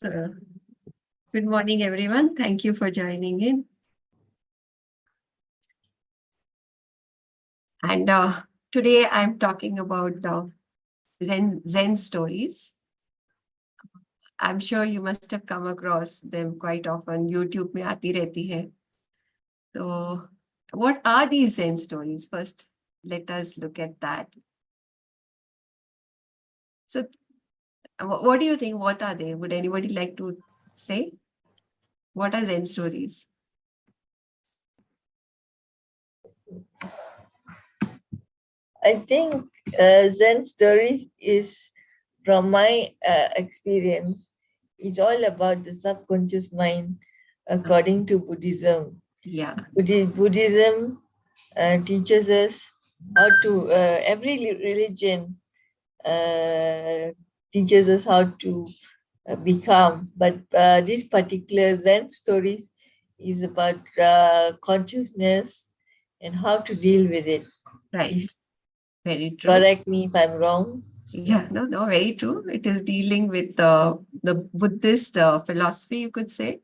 So, good morning, everyone. Thank you for joining in. And today I'm talking about Zen stories. I'm sure you must have come across them quite often. YouTube में आती रहती है. So, what are these Zen stories? First, let us look at that. So, what do you think? What are they? Would anybody like to say? What are Zen stories? I think Zen Stories is, from my experience, it's all about the subconscious mind according to Buddhism. Yeah. Buddhism teaches us how to, every religion teaches us how to become, but this particular Zen Stories is about consciousness and how to deal with it. Right. Very true. Correct me if I'm wrong. Yeah, no, very true. It is dealing with the Buddhist philosophy, you could say.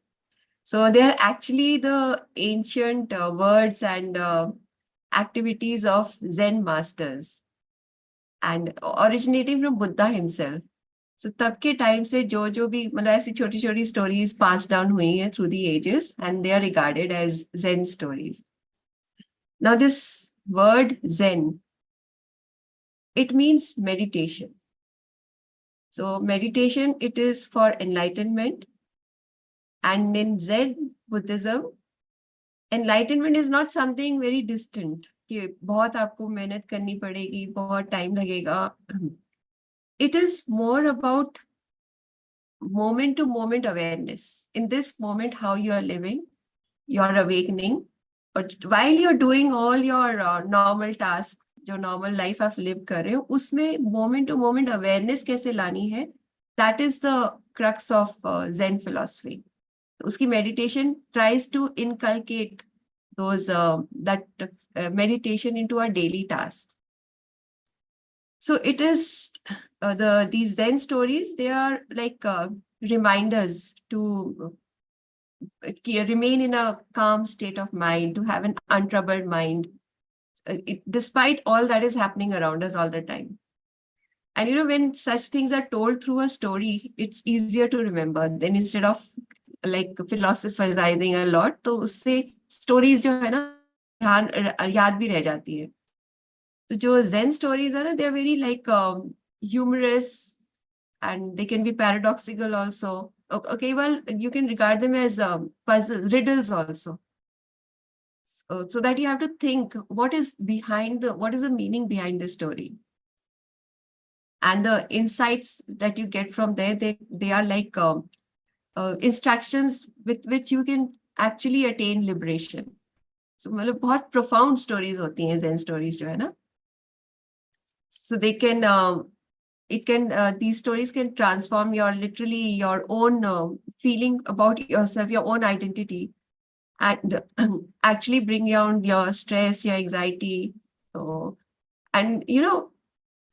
So they are actually the ancient words and activities of Zen masters and originating from Buddha himself. So तब के time से जो भी मतलब ऐसी छोटी छोटी stories passed down हुई हैं through the ages and they are regarded as Zen stories. Now this word Zen, it means meditation. So meditation, it is for enlightenment. And in Zen Buddhism, enlightenment is not something very distant. कि बहुत आपको मेहनत करनी पड़ेगी, बहुत time लगेगा. It is more about moment to moment awareness. In this moment, how you are living, you are awakening. But while you're doing all your normal tasks, जो normal life आप live कर रहे हो, उसमें moment to moment awareness कैसे लानी है, that is the crux of Zen philosophy. उसकी meditation tries to inculcate those meditation into our daily tasks. So it is these Zen stories, they are like reminders to remain in a calm state of mind, to have an untroubled mind, despite all that is happening around us all the time. And you know, when such things are told through a story, it's easier to remember than instead of like philosophizing a lot. तो उससे stories जो है ना याद भी रह जाती है. So जो Zen stories are, they are very like humorous and they can be paradoxical also. Okay, well, you can regard them as puzzle riddles also. So that you have to think what is the meaning behind the story. And the insights that you get from there, they are like instructions with which you can actually attain liberation. So मतलब बहुत profound stories होती हैं Zen stories जो है ना. So they can these stories can transform your own feeling about yourself, your own identity, and actually bring down your stress, your anxiety. So, and you know,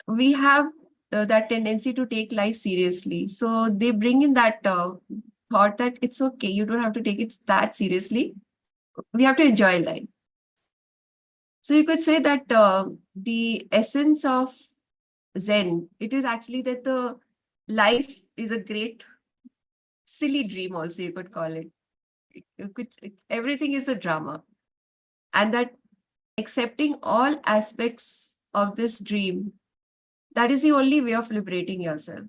we have that tendency to take life seriously. So they bring in that thought that it's okay, you don't have to take it that seriously. We have to enjoy life. So you could say that the essence of Zen, it is actually that the life is a great silly dream also, you could call it. Everything is a drama. And that accepting all aspects of this dream, that is the only way of liberating yourself.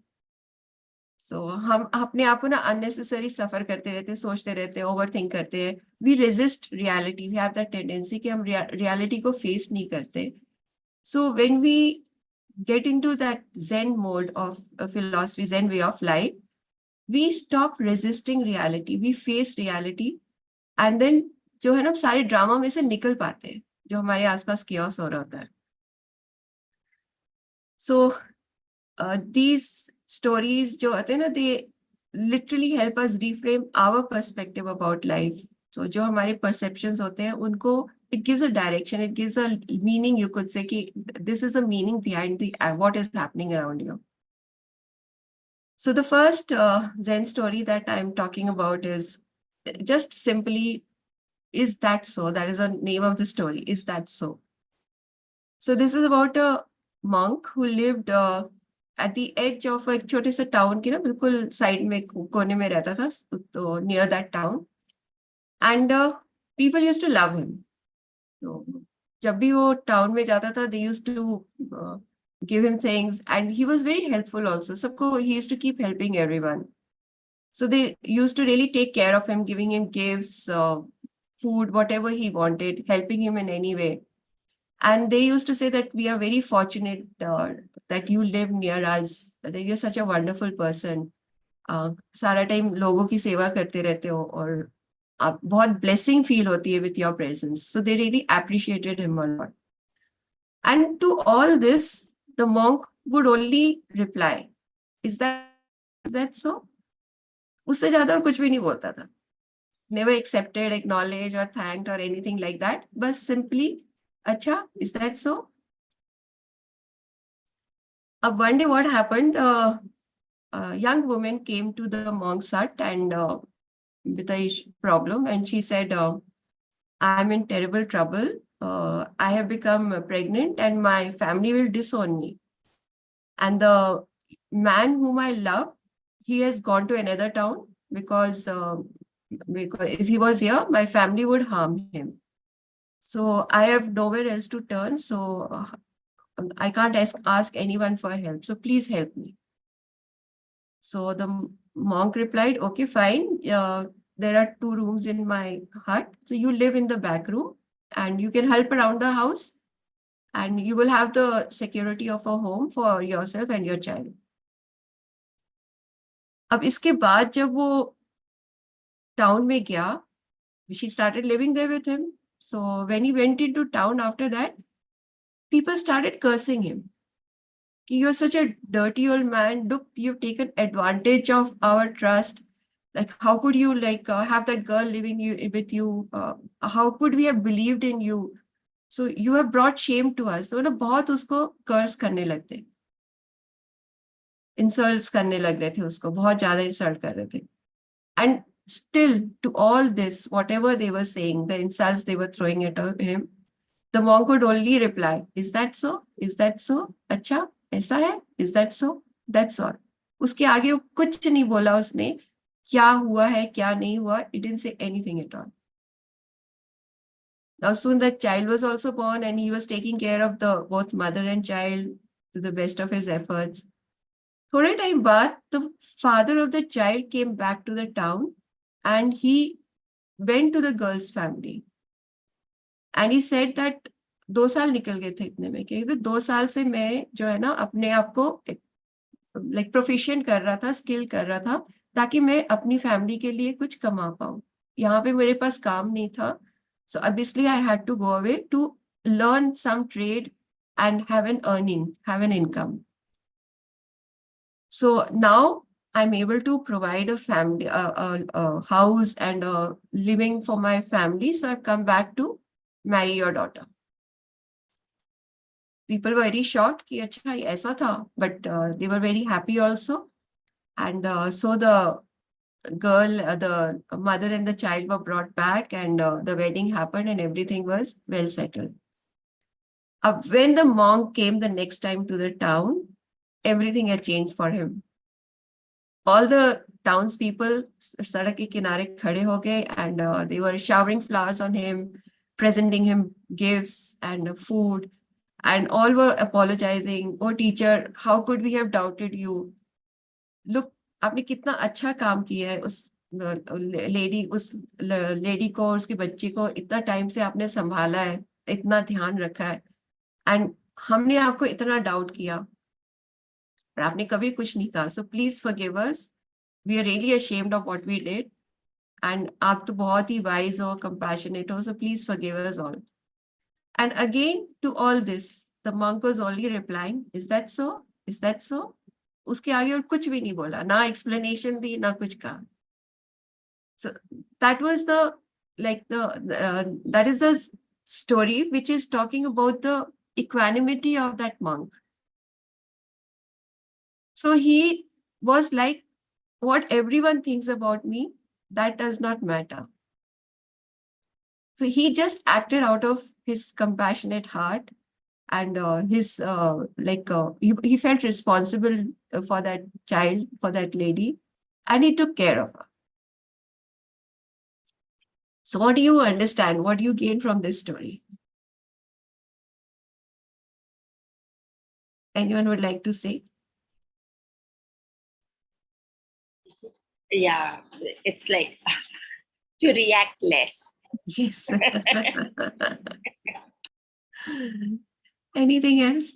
So हम अपने आप को ना unnecessary suffer करते रहते हैं, सोचते रहते हैं, overthink करते हैं. We resist reality. We have that tendency कि हम reality को face नहीं करते. So when we get into that Zen mode of philosophy, Zen way of life, we stop resisting reality. We face reality, and then जो है ना सारे drama में से निकल पाते हैं जो हमारे आसपास chaos हो रहा होता है. So these stories जो आते हैं ना, they literally help us reframe our perspective about life. So जो हमारे perceptions होते हैं उनको, it gives a direction, it gives a meaning, you could say कि this is the meaning behind the what is happening around you. So the first Zen story that I'm talking about is just simply, is that so? That is the name of the story. Is that so? So this is about a monk who lived at the edge of एक छोटे से town की ना बिल्कुल side में कोने में रहता था, तो near that town, and people used to love him. तो जब भी वो town में जाता था, they used to give him things, and he was very helpful also. सबको he used to keep helping everyone. So they used to really take care of him, giving him gifts, food, whatever he wanted, helping him in any way. And they used to say that we are very fortunate that you live near us, that you're such a wonderful person. सारा time लोगों की सेवा करते रहते हो और आप बहुत blessing feel होती है with your presence. So they really appreciated him a lot. And to all this, the monk would only reply, is that so? उससे ज्यादा और कुछ भी नहीं बोलता था. Never accepted, acknowledged, or thanked, or anything like that. But simply, acha, is that so? One day, what happened? A young woman came to the monk's hut and with a problem, and she said, "I'm in terrible trouble. I have become pregnant, and my family will disown me. And the man whom I love, he has gone to another town because if he was here, my family would harm him. So I have nowhere else to turn. So I can't ask anyone for help. So please help me." So the monk replied, "Okay, fine. There are 2 rooms in my hut. So you live in the back room and you can help around the house and you will have the security of a home for yourself and your child." अब इसके बाद जब वो town में गया, she started living there with him. So when he went into town after that, people started cursing him. You're such a dirty old man. Look, you've taken advantage of our trust. Like, how could you have that girl living with you? How could we have believed in you? So you have brought shame to us. तो मतलब बहुत उसको कर्स करने लगते, insults करने लग रहे थे उसको, बहुत ज्यादा इंसल्ट कर रहे थे. And still, to all this, whatever they were saying, the insults they were throwing at him, the monk would only reply, "Is that so? Is that so? अच्छा, ऐसा है? Is that so?" That's all. उसके आगे वो कुछ नहीं बोला उसने, क्या हुआ है, क्या नहीं हुआ. It didn't say anything at all. Now soon the child was also born and he was taking care of the both mother and child to the best of his efforts. थोड़े टाइम बाद, the father of the child came back to the town and he went to the girl's family. And he said that 2 साल निकल गए थे इतने में, कि 2 साल से मैं जो है ना अपने आप को लाइक प्रोफिशिएंट कर रहा था, स्किल कर रहा था, ताकि मैं अपनी फैमिली के लिए कुछ कमा पाऊं. यहाँ पे मेरे पास काम नहीं था. So obviously I had to go away to learn some trade and have an income. So now I'm able to provide a family, a house and a living for my family. So I've come back to marry your daughter. People were very shocked कि अच्छा ये ऐसा था, but they were very happy also. And so the girl, the mother and the child were brought back and the wedding happened and everything was well settled. When the monk came the next time to the town, everything had changed for him. All the townspeople सड़क के किनारे खड़े हो गए and they were showering flowers on him, presenting him gifts and food, and all were apologizing. "Oh teacher, how could we have doubted you? Look, आपने कितना अच्छा काम किया है. उस लेडी को और उसके बच्चे को इतना टाइम से आपने संभाला है, इतना ध्यान रखा है, एंड हमने आपको इतना डाउट किया पर आपने कभी कुछ नहीं कहा. So please forgive us. We are really ashamed of what we did, and आप तो बहुत ही वाइज हो, कंपैशनेट हो, so please forgive us all." And again to all this the monk was only replying, "Is that so? Is that so?" उसके आगे और कुछ भी नहीं बोला, ना एक्सप्लेनेशन दी, ना कुछ कहा. So that was that is the story which is talking about the equanimity of that monk. So he was like, what everyone thinks about me, that does not matter. So he just acted out of his compassionate heart, and he felt responsible for that child, for that lady, and he took care of her. So what do you understand? What do you gain from this story? Anyone would like to say? Yeah, it's like to react less. Yes. Anything else?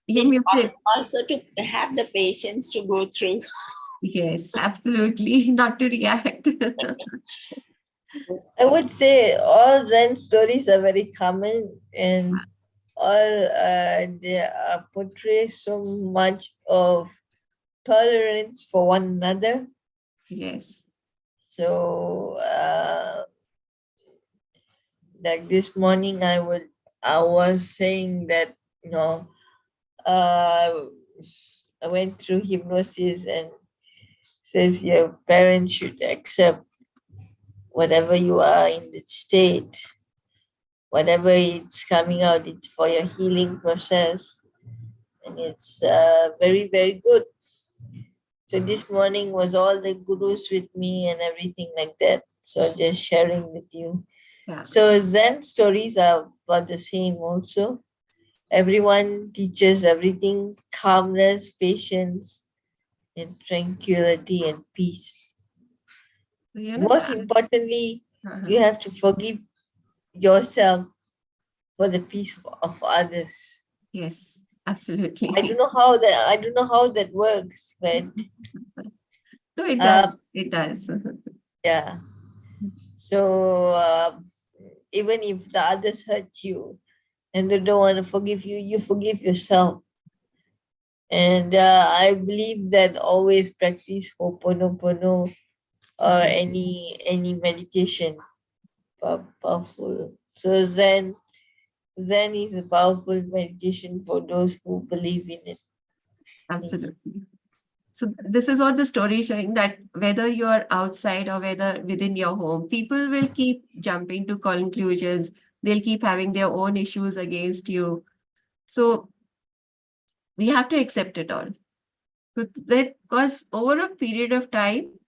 You And muted. also to have the patience to go through. Yes, absolutely. Not to react. I would say all Zen stories are very common, and all they portray so much of tolerance for one another. Yes. So, like this morning, I was saying that, uh, I went through hypnosis and says your parents should accept whatever you are in the state, whatever it's coming out, it's for your healing process, and it's very, very good. So this morning was all the gurus with me and everything like that. So just sharing with you. Yeah. So Zen stories are about the same also. Everyone teaches everything: calmness, patience, and tranquility and peace. You know, Most importantly, uh-huh. you have to forgive yourself for the peace of others. Yes, I don't absolutely. know how that works, but No, it does. um, It does. yeah. So even if the others hurt you and they don't want to forgive you, you forgive yourself. And I believe that always practice Ho'oponopono or any meditation, powerful. So Zen is a powerful meditation for those who believe in it. Absolutely. So this is what the story is showing, that whether you're outside or whether within your home, people will keep jumping to conclusions. They'll keep having their own issues against you. So we have to accept it all. Because over a period of time,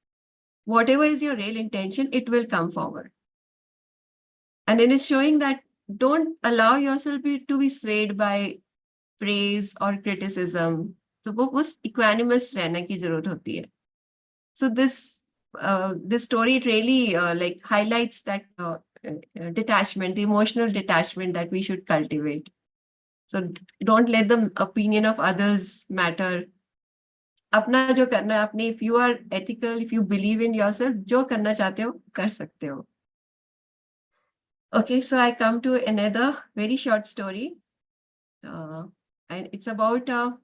whatever is your real intention, it will come forward. And then it's showing that don't allow yourself to be swayed by praise or criticism. So वो उस equanimous रहने की जरूरत होती है. So this story, it really like highlights that detachment, the emotional detachment that we should cultivate. So don't let the opinion of others matter. अपना जो करना है अपने, if you are ethical, if you believe in yourself, जो करना चाहते हो कर सकते हो. Okay, so I come to another very short story, and it's about a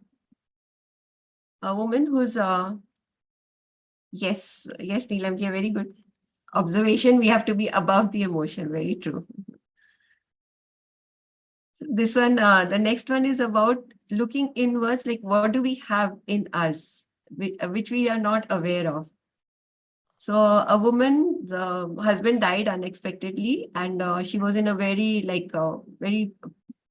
woman who's yes, Neelam, a very good observation. We have to be above the emotion. Very true. This one, the next one is about looking inwards, like what do we have in us, which we are not aware of. So a woman, the husband died unexpectedly, and she was in a very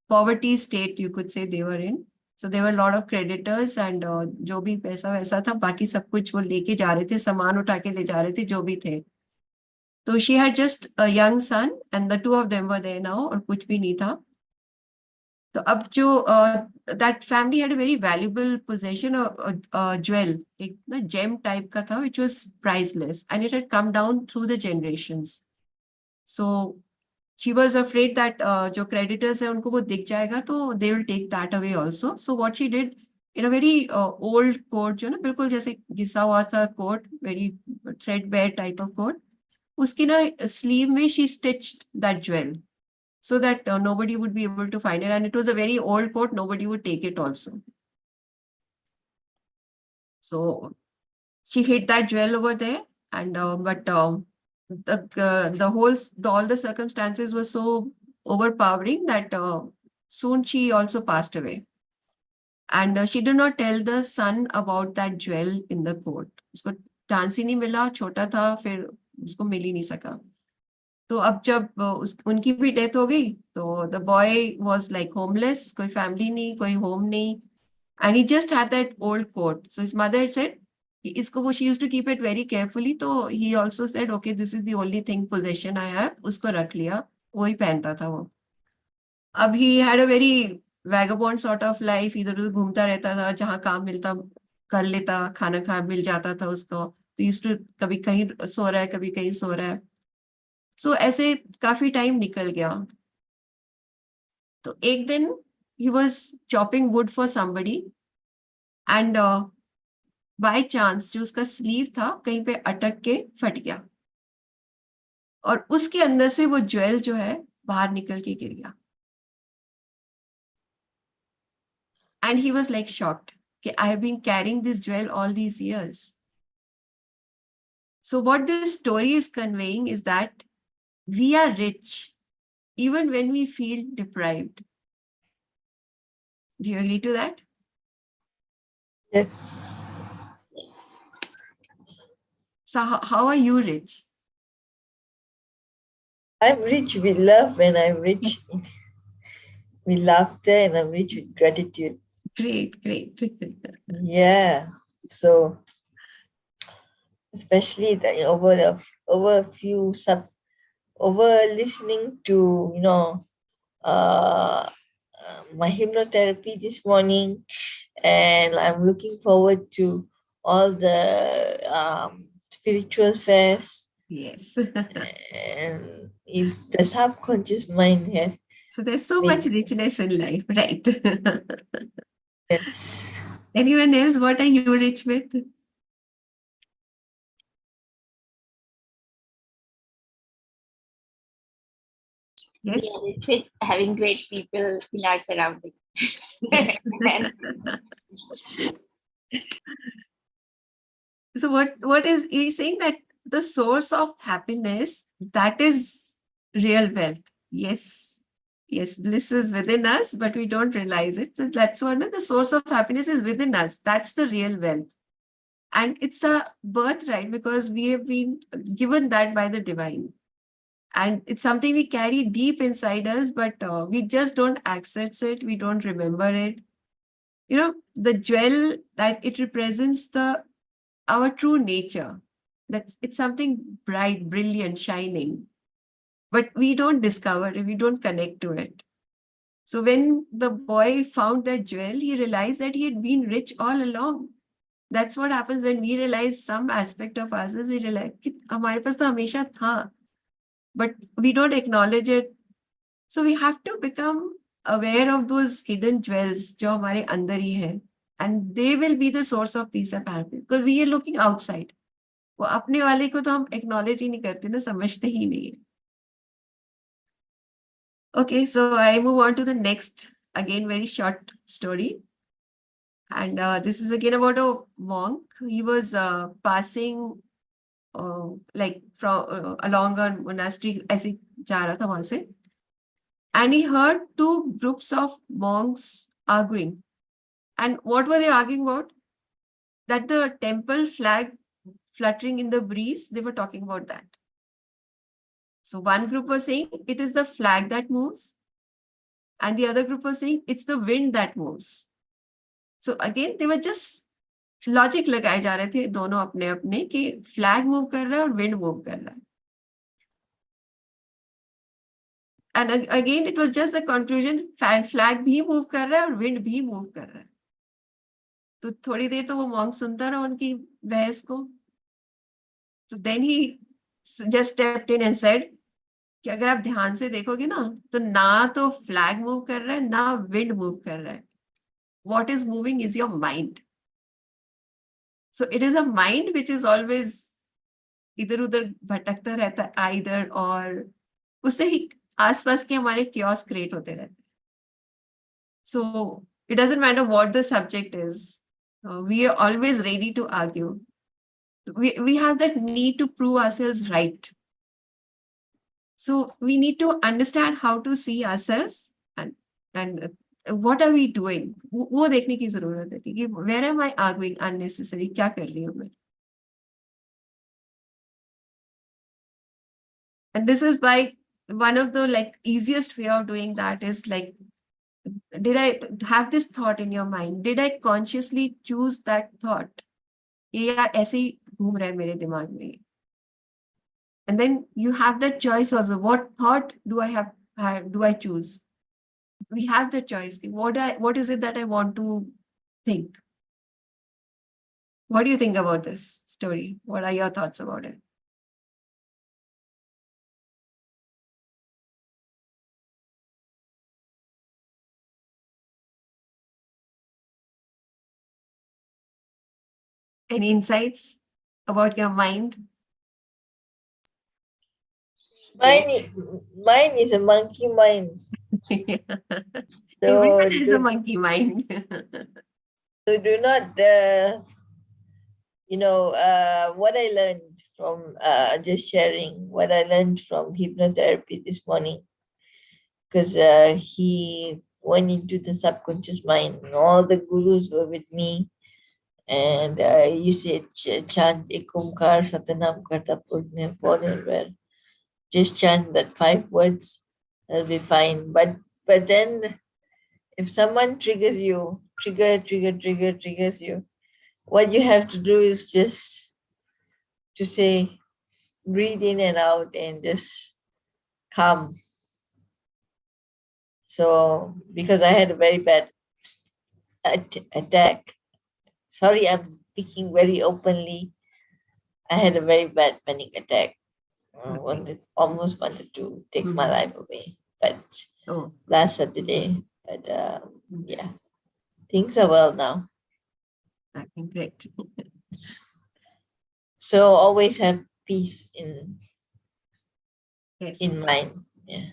poverty state, you could say they were in. So there were a lot of creditors, and जो भी पैसा वैसा था, बाकी सब कुछ वो लेके जा रहे थे, सामान उठा के ले जा रहे थे, जो भी थे. So she had just a young son, and the two of them were there now, और कुछ भी नहीं था. तो अब जो that family had a very valuable possession, a jewel, एक ना gem type का था, which was priceless, and it had come down through the generations. So she was afraid that जो creditors है उनको वो दिख जाएगा, तो they will take that away also. So what she did, in a very old coat, जो ना बिल्कुल जैसे घिसा हुआ था coat, very threadbare type of coat, उसकी ना sleeve में she stitched that jewel, so that nobody would be able to find it. And it was a very old coat, nobody would take it also. So she hid that jewel over there, and but all the circumstances were so overpowering that soon she also passed away. And she did not tell the son about that jewel in the court. उसको chance ही नहीं मिला, छोटा था, फिर उसको मिल ही नहीं सका. तो अब जब उनकी भी डेथ हो गई, तो the boy was like homeless, कोई फैमिली नहीं, कोई होम नहीं, and he just had that old coat. So his mother said इसको, वो she used to keep it very carefully, तो he also said okay this is the only thing position I have, उसको रख लिया, वही पहनता था वो. अब he had a very vagabond sort of life, इधर उधर घूमता रहता था, जहाँ काम मिलता कर लेता, खाना खा मिल जाता था उसको, तो यूज्ड टू कभी कहीं सो रहा है, कभी कहीं सो रहा है. सो ऐसे काफी टाइम निकल गया. तो एक दिन he was chopping would for somebody, and by chance जो उसका स्लीव था कहीं पे अटक के फट गया, और उसके अंदर से वो ज्वेल जो है बाहर निकल के गिर गया. And he was like shocked कि I have been carrying this jewel all these years. So what this story is conveying is that we are rich even when we feel deprived. Do you agree to that? Yes. So how are you rich? I'm rich with love, and I'm rich Yes. with laughter, and I'm rich with gratitude. Great, great. Yeah. So especially over listening to my hypnotherapy this morning, and I'm looking forward to all the spiritual fairs, Yes. and it's the subconscious mind has So there's so made much richness in life, right? yes. Anyone else, what are you rich with? We Yes. are rich with having great people in our surroundings. Yes. And So what is he's saying, that the source of happiness, that is real wealth. Yes. Yes, bliss is within us, but we don't realize it. So that's one of the source of happiness is within us. That's the real wealth. And it's a birthright because we have been given that by the divine. And it's something we carry deep inside us, but we just don't access it. We don't remember it. You know, the jewel, that it represents our true nature. It's something bright, brilliant, shining, but we don't discover it, we don't connect to it. So when the boy found that jewel, he realized that he had been rich all along. That's what happens when we realize some aspect of ourselves. We realize कि हमारे पास तो हमेशा था, but we don't acknowledge it. So we have to become aware of those hidden jewels जो हमारे अंदर ही है, and they will be the source of peace and happiness, because we are looking outside. वो अपने वाले को तो हम acknowledge ही नहीं करते ना, समझते ही नहीं है. Okay, so I move on to the next, again very short story. And this is again about a monk. He was passing like from along a monastery, ऐसे जा रहा था वहां से, and he heard two groups of monks arguing. And what were they arguing about? That the temple flag fluttering in the breeze, they were talking about that. So one group was saying it is the flag that moves, and the other group was saying it's the wind that moves. So again, they were just logic लगाए जा रहे थे दोनों अपने अपने कि flag move कर रहा है और विंड मूव कर रहा है. And again it was just the conclusion, flag भी मूव कर रहा है और विंड भी मूव कर रहा है. तो थोड़ी देर तो वो मॉन्क सुनता रहा उनकी बहस को. तो then he just stepped in and said कि अगर आप ध्यान से देखोगे ना, तो ना तो फ्लैग मूव कर रहा है ना विंड मूव कर रहा है. What is moving is your mind. So it is a mind which is always इधर उधर भटकता रहता है आइदर, और उससे ही आसपास के हमारे chaos create होते रहते हैं. So it doesn't matter what the subject is. We are always ready to argue. We have that need to prove ourselves right. So we need to understand how to see ourselves and what are we doing. वो देखने की जरूरत है कि where am I arguing unnecessary, क्या कर रही हूँ मैं. And this is by one of the like easiest way of doing that is like, did I have this thought in your mind? Did I consciously choose that thought? ये या ऐसे ही घूम रहा है मेरे दिमाग में. And then you have that choice also. What thought do do I choose? We have the choice. What is it that I want to think? What do you think about this story? What are your thoughts about it? Any insights about your mind? Mine is a monkey mind. Everyone So has a monkey mind. so do not, what I learned from just sharing what I learned from hypnotherapy this morning, because he went into the subconscious mind. And all the gurus were with me, and you said chant Ekumkar Satanam Karta Purnir, just chant that 5 words, that'll be fine. But then if someone triggers you, triggers you, what you have to do is just to say, breathe in and out and just calm. So because I had a very bad attack, sorry, I'm speaking very openly. I had a very bad panic attack. Almost wanted to take my life away, but last Saturday. But yeah, things are well now. Okay, great. So always have peace in Yes. mind. Yeah.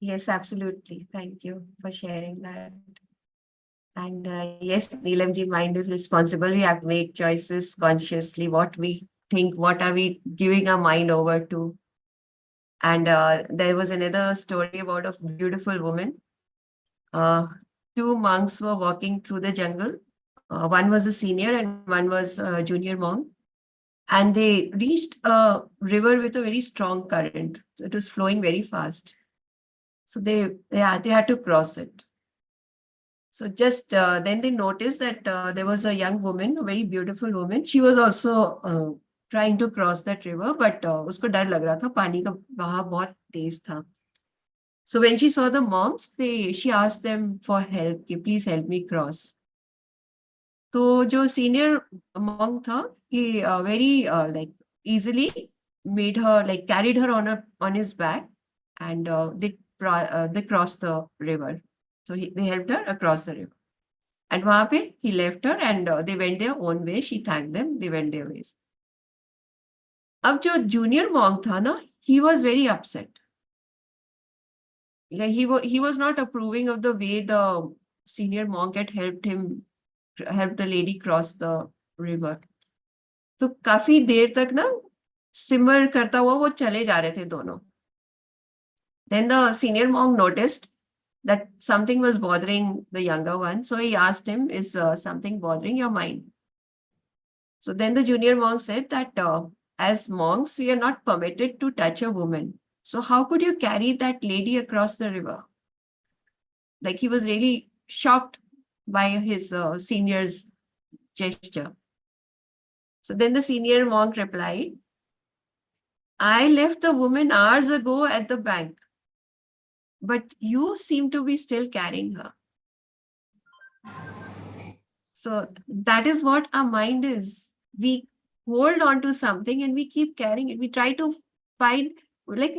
Yes, absolutely. Thank you for sharing that. And yes, Neelamji, mind is responsible. We have to make choices consciously. What we think, what are we giving our mind over to? And there was another story about a beautiful woman. 2 monks were walking through the jungle. One was a senior and one was a junior monk. And they reached a river with a very strong current. It was flowing very fast. So they had to cross it. So just then they noticed that there was a young woman, a very beautiful woman. She was also trying to cross that river, but उसको डर लग रहा था, पानी का बहाव बहुत तेज था. So when she saw the monks, she asked them for help. Please help me cross. तो जो senior monk था, he very like easily made her, like carried her on his back, and they crossed the river. So they helped her across the river. And वहां पे he left her and they went their own way. She thanked them. They went their ways. अब जो junior monk था ना, he was very upset. Like he was not approving of the way the senior monk had helped the lady cross the river. तो काफी देर तक ना सिमर करता हुआ वो चले जा रहे थे दोनों. Then the senior monk noticed that something was bothering the younger one. So he asked him, is something bothering your mind? So then the junior monk said that as monks, we are not permitted to touch a woman. So how could you carry that lady across the river? Like he was really shocked by his senior's gesture. So then the senior monk replied, I left the woman hours ago at the bank, but you seem to be still carrying her. So that is what our mind is. We hold on to something and we keep carrying it. We try to find, like,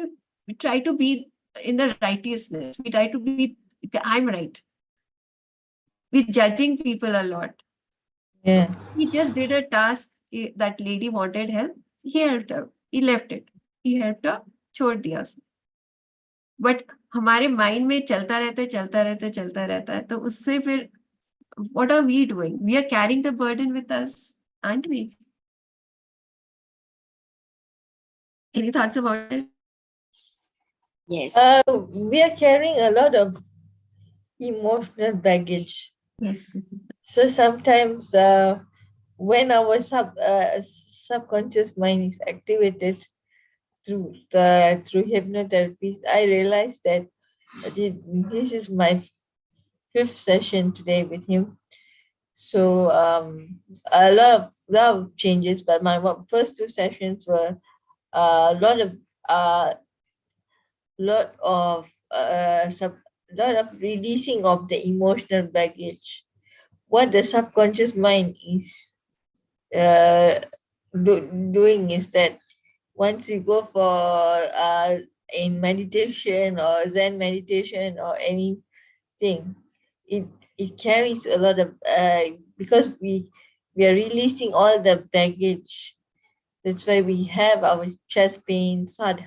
we try to be in the righteousness. We try to be, I'm right. We're judging people a lot. Yeah. He just did a task. That lady wanted help. He helped her. He left it. He helped her. छोड़ दिया उसने. But हमारे mind में चलता रहता है तो उससे फिर what are we doing? We are carrying the burden with us, aren't we? Any thoughts about it? Yes. We are carrying a lot of emotional baggage. Yes. So sometimes when our subconscious mind is activated through hypnotherapy, I realized that this is my fifth session today with him. So a lot of changes, but my first two sessions were a lot of lot of releasing of the emotional baggage. What the subconscious mind is uh, doing is that once you go for in meditation or Zen meditation or anything, it it carries a lot of because we are releasing all the baggage. That's why we have our chest pains, heart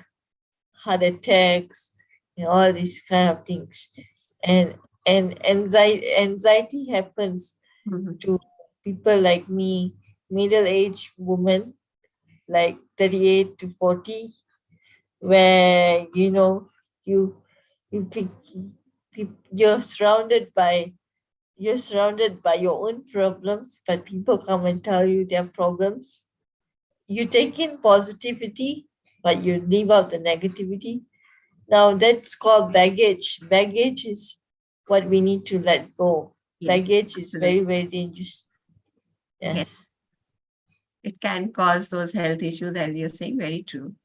attacks, all these kind of things, and anxiety happens Mhm. to people like me, middle-aged woman, like 38 to 40, where you you pick, you're surrounded by your own problems, but people come and tell you their problems. You take in positivity, but you leave out the negativity. Now that's called baggage. Baggage is what we need to let go. Yes, Baggage is very, absolutely. very dangerous. Yes, Yes. it can cause those health issues, as you're saying. Very true.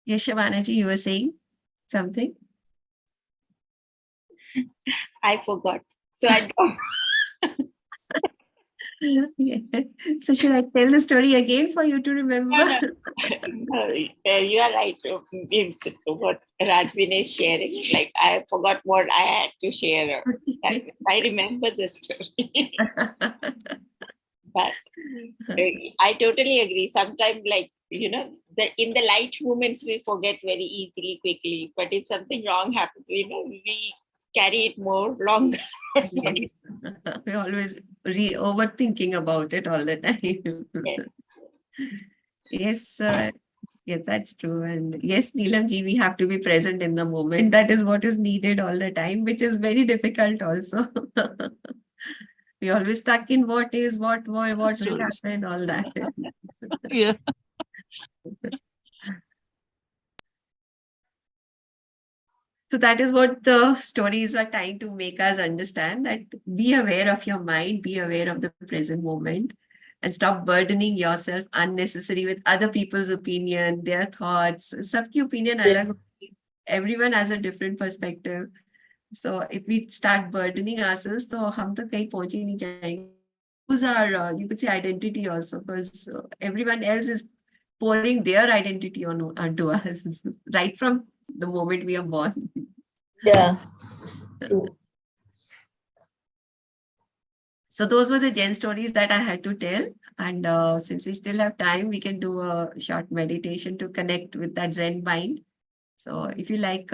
Yes, Shavanaji, you were saying something? I forgot. So I don't. Yeah. So should I tell the story again for you to remember? No, no, you are right. It's what Rajvin is sharing. Like I forgot what I had to share. I remember the story, but I totally agree. Sometimes, like in the light moments, we forget very easily, quickly. But if something wrong happens, we carry it more longer for some Yes. reason. We're always overthinking about it all the time. Yes. Yes, yes, that's true. And yes, Neelamji, we have to be present in the moment. That is what is needed all the time, which is very difficult also. We always stuck in what is, what, why, what will Stories. happen, all that. Yeah. So that is what the stories are trying to make us understand, that be aware of your mind, be aware of the present moment, and stop burdening yourself unnecessary with other people's opinion, their thoughts. Sabki opinion Yeah. alag होती है. Everyone has a different perspective. So if we start burdening ourselves, तो हम तो कहीं पहुंच ही नहीं जाएंगे. Lose our, you could say, identity also, because everyone else is pouring their identity onto us right from the moment we are born. Yeah. True. So those were the Zen stories that I had to tell. And since we still have time, we can do a short meditation to connect with that Zen mind. So if you like